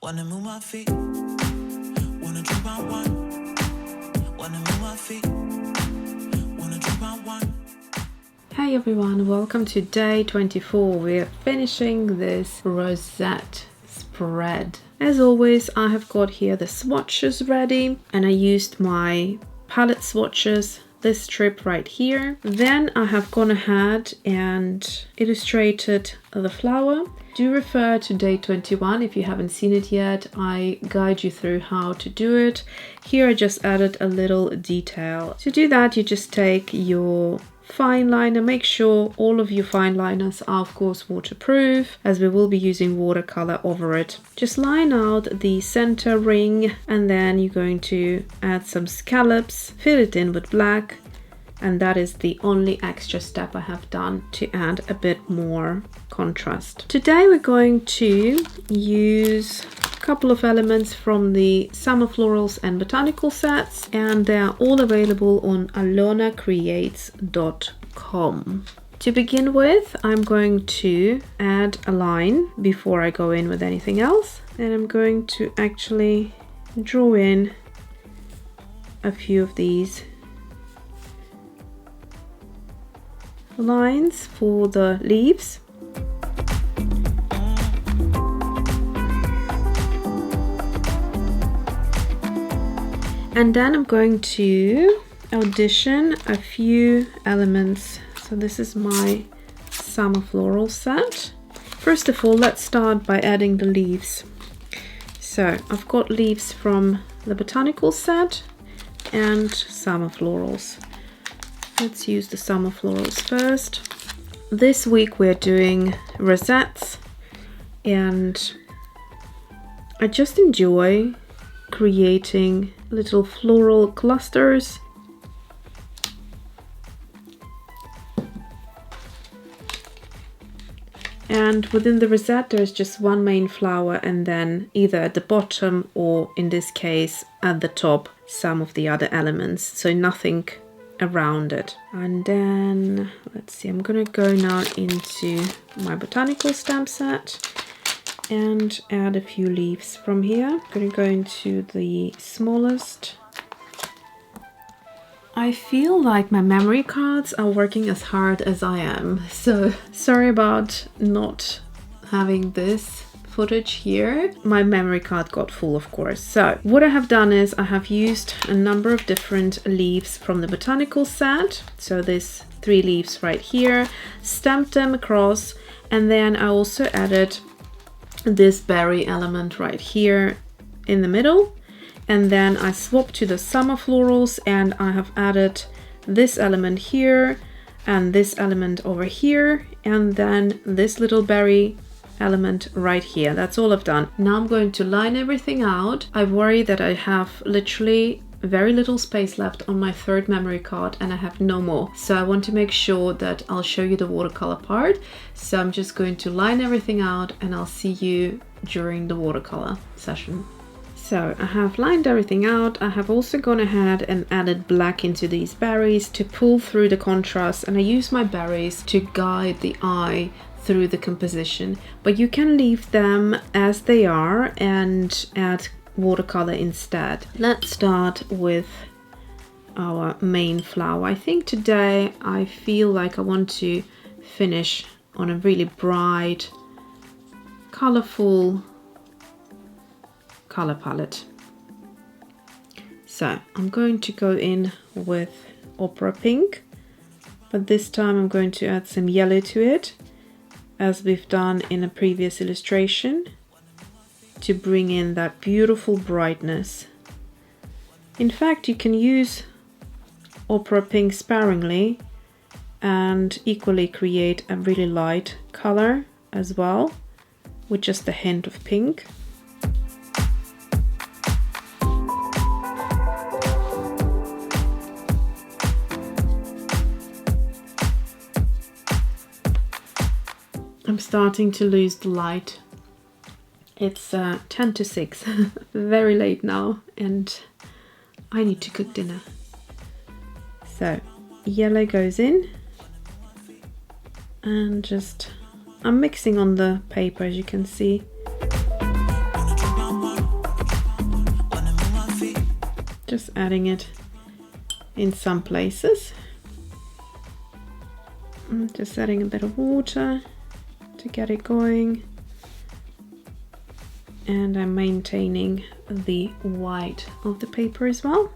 Wanna move my feet, wanna drink my wine. Wanna move my feet, wanna drink my wine. Hey everyone, welcome to day 24. We're finishing this rosette spread. As always, I have got here the swatches ready and I used my palette swatches, this strip right here. Then I have gone ahead and illustrated the flower. Do refer to day 21 if you haven't seen it yet. I guide you through how to do it. Here I just added a little detail. To do that, you just take your fine liner. Make sure all of your fine liners are of course waterproof, as we will be using watercolor over it. Just line out the center ring and then you're going to add some scallops, fill it in with black, and that is the only extra step I have done to add a bit more contrast. Today we're going to use a couple of elements from the Summer Florals and Botanical sets, and they are all available on alyonacreates.com. To begin with, I'm going to add a line before I go in with anything else, and I'm going to actually draw in a few of these lines for the leaves. And then I'm going to audition a few elements. So this is my Summer Floral set. First of all, let's start by adding the leaves. So I've got leaves from the Botanical set and Summer Florals. Let's use the Summer Florals first. This week we're doing rosettes, and I just enjoy creating little floral clusters. And within the rosette there's just one main flower, and then either at the bottom or in this case at the top some of the other elements, so nothing around it. And then let's see, I'm gonna go now into my botanical stamp set and add a few leaves from here. I'm gonna go into the smallest. I feel like my memory cards are working as hard as I am, so sorry about not having this footage here. My memory card got full, of course. So what I have done is I have used a number of different leaves from the Botanical set. So there's 3 leaves right here, stamped them across, and then I also added this berry element right here in the middle. And then I swapped to the Summer Florals and I have added this element here and this element over here, and then this little berry element right here. That's all I've done. Now I'm going to line everything out. I worry that I have literally very little space left on my 3rd memory card and I have no more. So I want to make sure that I'll show you the watercolor part. So I'm just going to line everything out and I'll see you during the watercolor session. So I have lined everything out. I have also gone ahead and added black into these berries to pull through the contrast, and I use my berries to guide the eye through the composition, but you can leave them as they are and add watercolor instead. Let's start with our main flower. I think today I feel like I want to finish on a really bright, colorful color palette. So I'm going to go in with Opera Pink, but this time I'm going to add some yellow to it, as we've done in a previous illustration, to bring in that beautiful brightness. In fact, you can use Opera Pink sparingly and equally create a really light color as well, with just a hint of pink. I'm starting to lose the light. It's 10 to 6, very late now, and I need to cook dinner. So yellow goes in, and just I'm mixing on the paper, as you can see. Just adding it in some places. Just adding a bit of water to get it going. And I'm maintaining the white of the paper as well.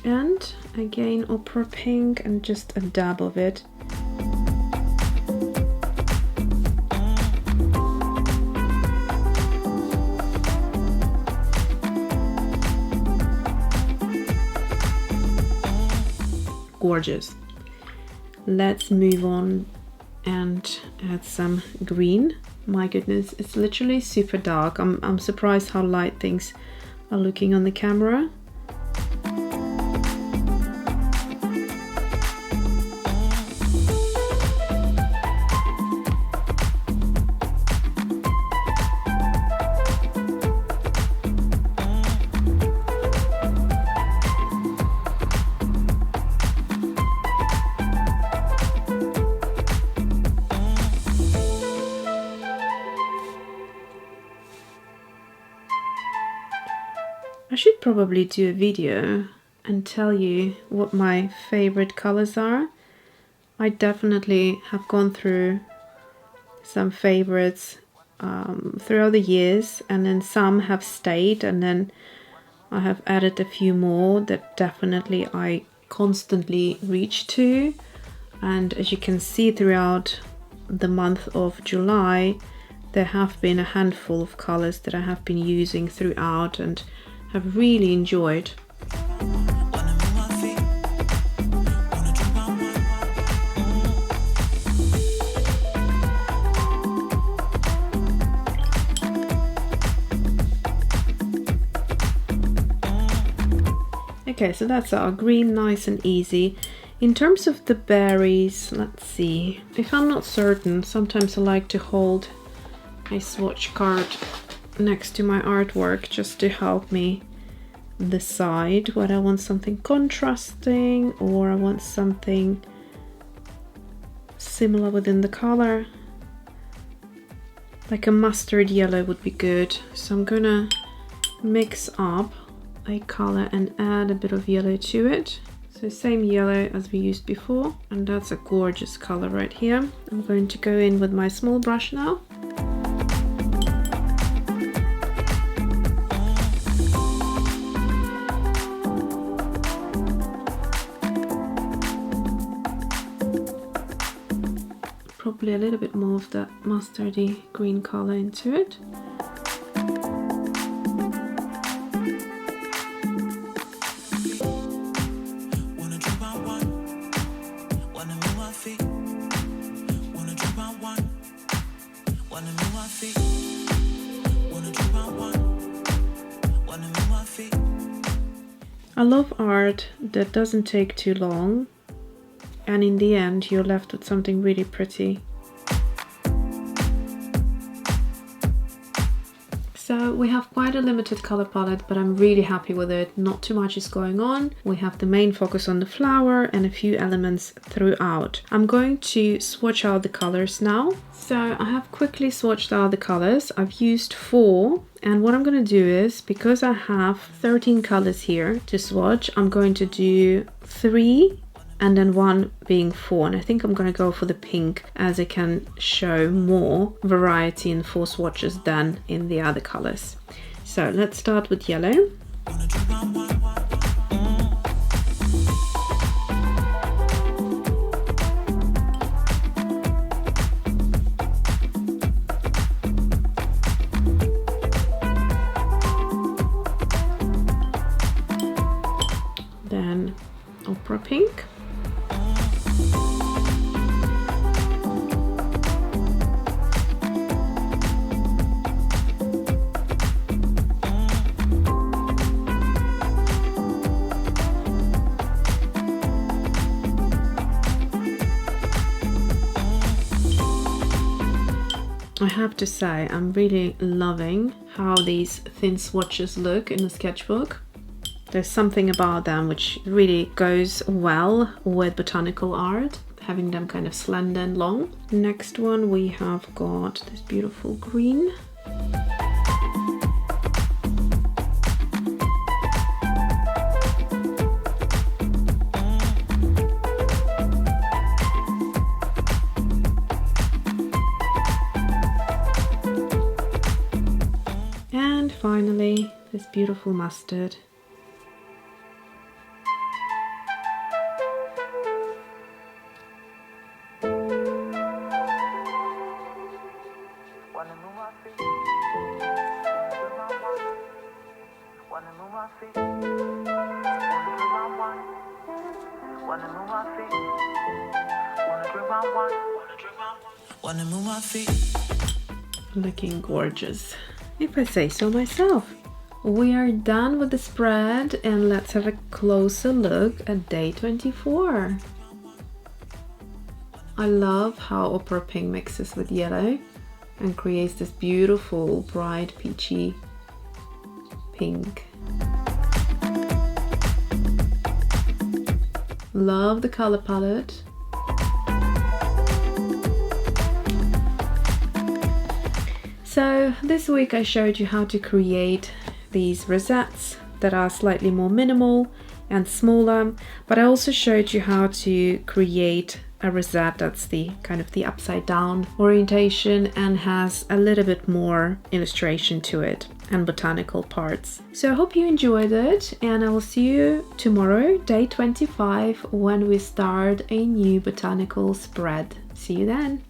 And again, opera pink and just a dab of it. Gorgeous. Let's move on and add some green. My goodness, it's literally super dark. I'm surprised how light things are looking on the camera. I should probably do a video and tell you what my favorite colors are. I definitely have gone through some favorites throughout the years, and then some have stayed, and then I have added a few more that definitely I constantly reach to. And as you can see, throughout the month of July there have been a handful of colors that I have been using throughout and have really enjoyed. Okay, so that's our green, nice and easy. In terms of the berries, let's see. If I'm not certain, sometimes I like to hold a swatch card next to my artwork just to help me decide whether I want something contrasting or I want something similar within the color. Like a mustard yellow would be good. So I'm gonna mix up a color and add a bit of yellow to it. So same yellow as we used before, and that's a gorgeous color right here. I'm going to go in with my small brush now. Probably a little bit more of that mustardy green color into it. I love art that doesn't take too long, and in the end you're left with something really pretty. So we have quite a limited color palette, but I'm really happy with it. Not too much is going on. We have the main focus on the flower and a few elements throughout. I'm going to swatch out the colors now. So I have quickly swatched out the colors. I've used 4, and what I'm going to do is, because I have 13 colors here to swatch, I'm going to do 3 and then 1 being 4, and I think I'm going to go for the pink as it can show more variety in 4 swatches than in the other colors. So let's start with yellow. Then opera pink. I have to say, I'm really loving how these thin swatches look in the sketchbook. There's something about them which really goes well with botanical art, having them kind of slender and long. Next one we have got this beautiful green. And finally, this beautiful mustard. Looking gorgeous, if I say so myself. We are done with the spread, and let's have a closer look at day 24. I love how Opera Pink mixes with yellow and creates this beautiful bright peachy pink. Love the color palette. So this week I showed you how to create these rosettes that are slightly more minimal and smaller, but I also showed you how to create a rosette that's the kind of the upside down orientation and has a little bit more illustration to it and botanical parts. So I hope you enjoyed it, and I will see you tomorrow, day 25, when we start a new botanical spread. See you then!